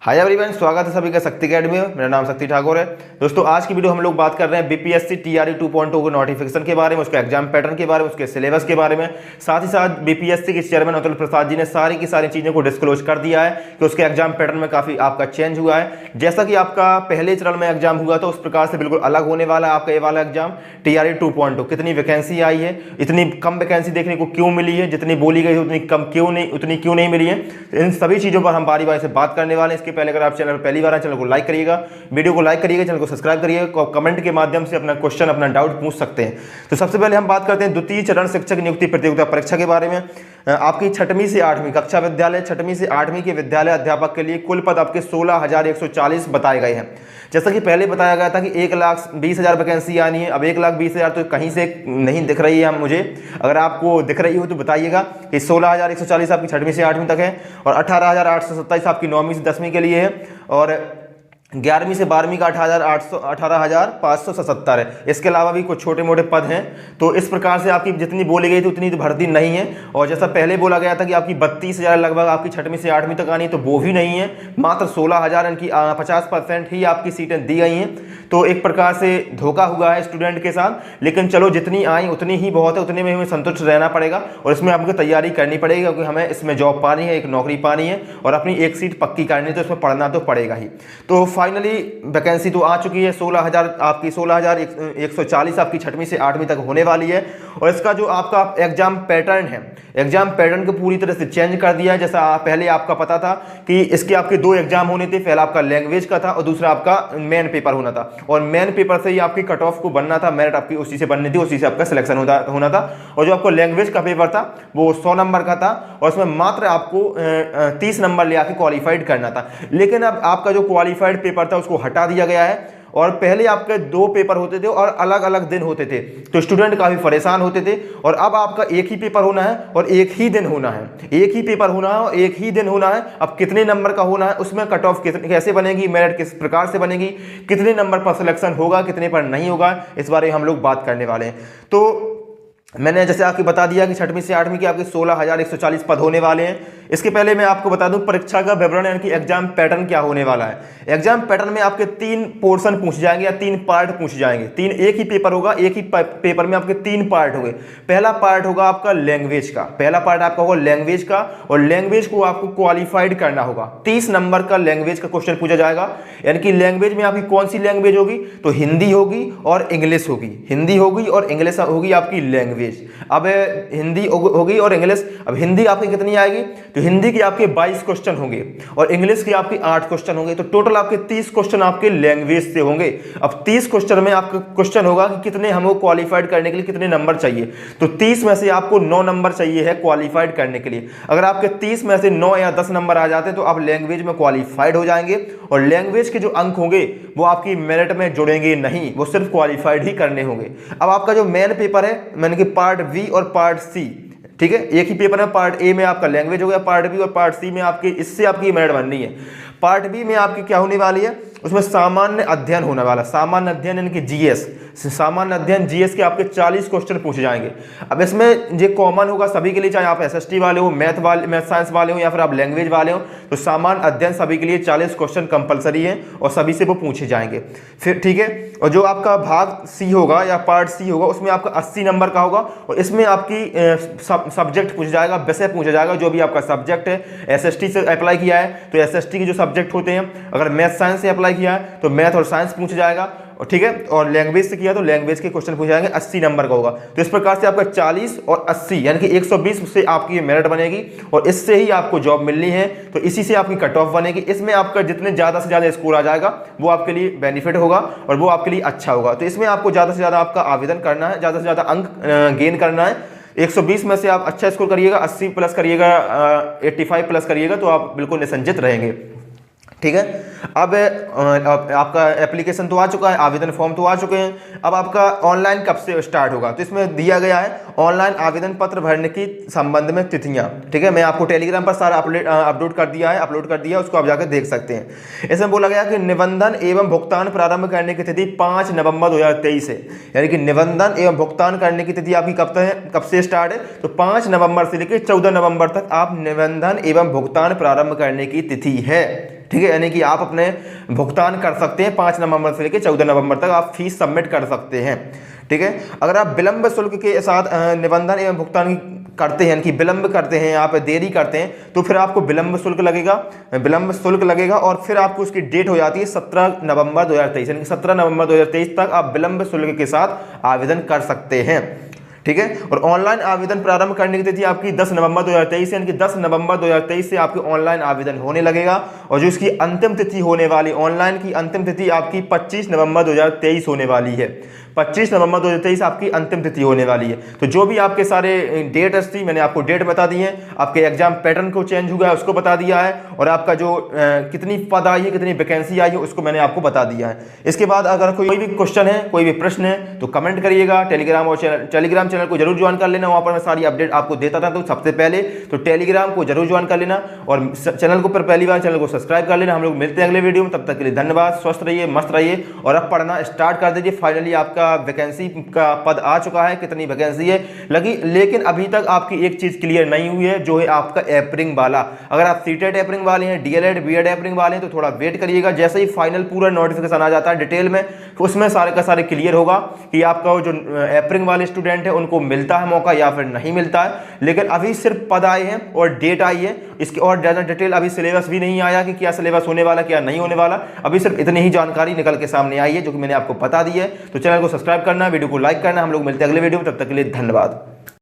Hi everyone, स्वागत है सभी का शक्ति अकेडमी में। मेरा नाम शक्ति ठाकुर है। दोस्तों, आज की वीडियो हम लोग बात कर रहे हैं बीपीएससी टीआरई 2.0 के नोटिफिकेशन के बारे में, उसके एग्जाम पैटर्न के बारे में, उसके सिलेबस के बारे में। साथ ही साथ बीपीएससी के चेयरमैन अतुल प्रसाद जी ने सारी की सारी चीज़ों को डिस्क्लोज कर दिया है कि उसके एग्जाम पैटर्न में काफ़ी आपका चेंज हुआ है। जैसा कि आपका पहले चरण में एग्जाम हुआ था उस प्रकार से बिल्कुल अलग होने वाला है आपका ये वाला एग्जाम टीआरई 2.0। कितनी वैकेंसी आई है, इतनी कम वैकेंसी देखने को क्यों मिली है, जितनी बोली गई उतनी कम क्यों नहीं, उतनी क्यों नहीं मिली है, इन सभी चीज़ों पर हम बारी बारी से बात करने वाले हैं। इसके पहले अगर आप चैनल पर पहली बार चैनल को लाइक करिएगा, वीडियो को लाइक करिएगा, चैनल को सब्सक्राइब करिएगा, कमेंट के माध्यम से अपना क्वेश्चन अपना डाउट पूछ सकते हैं। तो सबसे पहले हम बात करते हैं द्वितीय चरण शिक्षक नियुक्ति प्रतियोगिता परीक्षा के बारे में। आपकी 6वीं से 8वीं कक्षा विद्यालय, 6वीं से 8वीं के विद्यालय अध्यापक के लिए कुल पद आपके 16,140 बताए गए हैं। जैसा कि पहले बताया गया था कि 1,20,000 वैकेंसी आनी है। अब 1,20,000 तो कहीं से नहीं दिख रही है मुझे, अगर आपको दिख रही हो तो बताइएगा कि 16,140 आपकी 6वीं से 8वीं तक है और 18,827 आपकी 9वीं से 10वीं के लिए है और 11वीं से 12वीं का 18,577 है। इसके अलावा भी कुछ छोटे मोटे पद हैं। तो इस प्रकार से आपकी जितनी बोली गई थी उतनी तो भर्ती नहीं है। और जैसा पहले बोला गया था कि आपकी 32,000 लगभग आपकी 6वीं से 8वीं तक आनी है, तो वो भी नहीं है। मात्र 16,000 इनकी 50% ही आपकी सीटें दी गई हैं। तो एक प्रकार से धोखा हुआ है स्टूडेंट के साथ। लेकिन चलो, जितनी आई उतनी ही बहुत है, उतने में हमें संतुष्ट रहना पड़ेगा और इसमें आपको तैयारी करनी पड़ेगी, क्योंकि हमें इसमें जॉब पानी है, एक नौकरी पानी है और अपनी एक सीट पक्की करनी है, तो इसमें पढ़ना तो पड़ेगा ही। तो फाइनली वैकेंसी तो आ चुकी है। 16,140 आपकी 6वीं से 8वीं तक होने वाली है। और इसका जो आपका एग्जाम पैटर्न है, एग्जाम पैटर्न को पूरी तरह से चेंज कर दिया है। जैसा पहले आपका पता था कि इसके आपके 2 एग्जाम होने थे, पहला आपका लैंग्वेज का था और दूसरा आपका मेन पेपर होना था। और मेन पेपर से ही आपकी कट ऑफ को बनना था, मेरिट आपकी उसी से बननी थी, उसी से आपका सिलेक्शन होना था। और जो आपको लैंग्वेज का पेपर था वो 100 नंबर का था और उसमें मात्र आपको 30 नंबर ले आके क्वालिफाइड करना था। लेकिन अब आपका जो क्वालिफाइड पेपर था उसको हटा दिया गया है और पहले आपके 2 पेपर होते थे और अलग अलग दिन होते थे, तो स्टूडेंट काफ़ी परेशान होते थे। और अब आपका एक ही पेपर होना है और एक ही दिन होना है, एक ही पेपर होना है और एक ही दिन होना है। अब कितने नंबर का होना है, उसमें कट ऑफ कैसे बनेगी, मेरिट किस प्रकार से बनेगी, कितने नंबर पर सिलेक्शन होगा, कितने पर नहीं होगा, इस बारे में हम लोग बात करने वाले हैं। तो मैंने जैसे आपको बता दिया कि 6वीं से 8वीं के आपके 16,140 पद होने वाले हैं। इसके पहले मैं आपको बता दूं परीक्षा का विवरण, यानी कि एग्जाम पैटर्न क्या होने वाला है। एग्जाम पैटर्न में आपके 3 पोर्शन पूछे जाएंगे या 3 पार्ट पूछे जाएंगे। एक ही पेपर होगा, एक ही पेपर में आपके 3 पार्ट होंगे। पहला पार्ट होगा आपका लैंग्वेज का, पहला पार्ट आपका होगा लैंग्वेज का और लैंग्वेज को आपको क्वालिफाइड करना होगा। 30 नंबर का लैंग्वेज का क्वेश्चन पूछा जाएगा। यानी कि लैंग्वेज में आपकी कौन सी लैंग्वेज होगी, तो हिंदी होगी और इंग्लिश होगी, हिंदी होगी और इंग्लिश होगी आपकी लैंग्वेज। अब हिंदी होगी और इंग्लिश। अब हिंदी आपकी कितनी आएगी, तो हिंदी के आपके 22 क्वेश्चन होंगे और इंग्लिश के आपके 8 क्वेश्चन होंगे। तो टोटल आपके 30 क्वेश्चन आपके लैंग्वेज से होंगे। अब 30 क्वेश्चन में आपका क्वेश्चन होगा कि कितने हमको क्वालिफाइड करने के लिए कितने नंबर चाहिए, तो 30 में से आपको 9 नंबर चाहिए है क्वालिफाइड करने के लिए। अगर आपके 30 में से 9 या 10 नंबर आ जाते तो आप लैंग्वेज में क्वालिफाइड हो जाएंगे और लैंग्वेज के जो अंक होंगे वो आपकी मेरिट में जुड़ेंगे नहीं, वो सिर्फ क्वालिफाइड ही करने होंगे। अब आपका जो मेन पेपर है, मैंने कि पार्ट बी और पार्ट सी, ठीक है, एक ही पेपर में पार्ट ए में आपका लैंग्वेज हो गया, पार्ट बी और पार्ट सी में आपके इससे आपकी मेरिट बननी है। पार्ट बी में आपकी क्या होने वाली है, उसमें सामान्य अध्ययन होने वाला, सामान्य अध्ययन यानी कि जीएस, सामान्य अध्ययन जीएस के आपके 40 क्वेश्चन पूछे जाएंगे। अब इसमें ये कॉमन होगा सभी के लिए, चाहे आप एसएसटी वाले हो, मैथ साइंस वाले हो या फिर आप लैंग्वेज वाले हो, तो सामान्य अध्ययन सभी के लिए 40 क्वेश्चन कंपलसरी है और सभी से वो पूछे जाएंगे। फिर ठीक है, और जो आपका भाग सी होगा या पार्ट सी होगा उसमें आपका 80 नंबर का होगा और इसमें आपकी सब्जेक्ट पूछा जाएगा, विषय पूछा जाएगा, जो भी आपका सब्जेक्ट है। एसएसटी से अप्लाई किया है तो एसएसटी के जो सब्जेक्ट होते हैं, अगर मैथ साइंस से अप्लाई किया है तो मैथ और साइंस पूछा जाएगा, और ठीक है, और लैंग्वेज से किया तो लैंग्वेज के क्वेश्चन पूछे जाएंगे। 80 नंबर का होगा। तो इस प्रकार से आपका 40 और 80 यानी कि 120 से आपकी मेरिट बनेगी और इससे ही आपको जॉब मिलनी है, तो इसी से आपकी कट ऑफ बनेगी। इसमें आपका जितने ज़्यादा से ज़्यादा स्कोर आ जाएगा वो आपके लिए बेनिफिट होगा और वो आपके लिए अच्छा होगा। तो इसमें आपको ज़्यादा से ज़्यादा आपका आवेदन करना है, ज़्यादा से ज़्यादा अंक गेन करना है। 120 में से आप अच्छा स्कोर करिएगा, 80 प्लस करिएगा, 85 प्लस करिएगा तो आप बिल्कुल निसंजित रहेंगे। ठीक है, अब आपका एप्लीकेशन तो आ चुका है, आवेदन फॉर्म तो आ चुके हैं। अब आपका ऑनलाइन कब से स्टार्ट होगा, तो इसमें दिया गया है ऑनलाइन आवेदन पत्र भरने की संबंध में तिथियां। ठीक है, मैं आपको टेलीग्राम पर सारा अपलोड कर दिया है, उसको आप जाकर देख सकते हैं। इसमें बोला गया कि निबंधन एवं भुगतान प्रारंभ करने की तिथि 5 नवंबर 2023 है। यानी कि निबंधन एवं भुगतान करने की तिथि आपकी कब से स्टार्ट है, तो 5 नवंबर से लेकर 14 नवंबर तक आप निबंधन एवं भुगतान प्रारंभ करने की तिथि है। ठीक है, यानी कि आप अपने भुगतान कर सकते हैं 5 नवंबर से लेकर 14 नवंबर तक आप फीस सबमिट कर सकते हैं। ठीक है, अगर आप विलंब शुल्क के साथ निबंधन एवं भुगतान करते हैं, यानी कि विलंब करते हैं, आप देरी करते हैं, तो फिर आपको विलंब शुल्क लगेगा और फिर आपको उसकी डेट हो जाती है 17 नवंबर 2023, यानी कि 17 नवंबर 2023 तक आप विलंब शुल्क के साथ आवेदन कर सकते हैं। ठीक है, और ऑनलाइन आवेदन प्रारंभ करने की तिथि आपकी 10 नवंबर 2023, यानी कि 10 नवंबर 2023 से आपकी ऑनलाइन आवेदन होने लगेगा, और जो इसकी अंतिम तिथि होने वाली ऑनलाइन की अंतिम तिथि आपकी 25 नवंबर 2023 होने वाली है। 25 नवंबर 2023 आपकी अंतिम तिथि होने वाली है। तो जो भी आपके सारे डेट्स थी, मैंने आपको डेट बता दी है, आपके एग्जाम पैटर्न को चेंज हुआ है उसको बता दिया है, और आपका जो कितनी पद आई है, कितनी वैकेंसी आई है, उसको मैंने आपको बता दिया है। इसके बाद अगर कोई भी क्वेश्चन है, कोई भी प्रश्न है, तो कमेंट करिएगा। टेलीग्राम चैनल को जरूर ज्वाइन कर लेना, वहाँ पर मैं सारी अपडेट आपको देता था तो सबसे पहले, तो टेलीग्राम को जरूर ज्वाइन कर लेना, और चैनल को पर पहली बार चैनल को सब्सक्राइब कर लेना। हम लोग मिलते हैं अगले वीडियो में, तब तक के लिए धन्यवाद। स्वस्थ रहिए, मस्त रहिए, और अब पढ़ना स्टार्ट कर दीजिए। फाइनली आपका वैकेंसी का पद आ चुका है, कितनी वैकेंसी है लगी, लेकिन अभी तक आपकी एक चीज क्लियर नहीं हुई है, जो है आपका एपरिंग वाला। अगर आप सीटेट एपरिंग वाले हैं, डीएलएड बीएड एपरिंग वाले हैं, तो थोड़ा वेट करिएगा। जैसे ही फाइनल पूरा नोटिफिकेशन आ जाता है डिटेल में, उसमें सारे का सारे क्लियर होगा कि आपका जो एपरिंग वाले स्टूडेंट है उनको मिलता है मौका या फिर नहीं मिलता है। लेकिन अभी सिर्फ पद आए हैं और डेट आई है, इसकी और ज़्यादा डिटेल अभी सिलेबस भी नहीं आया कि क्या सिलेबस होने वाला क्या नहीं होने वाला। अभी सिर्फ इतनी ही जानकारी निकल के सामने आई है जो कि मैंने आपको बता दी है। तो चैनल को सब्सक्राइब करना, वीडियो को लाइक करना। हम लोग मिलते हैं अगले वीडियो में, तब तक के लिए धन्यवाद।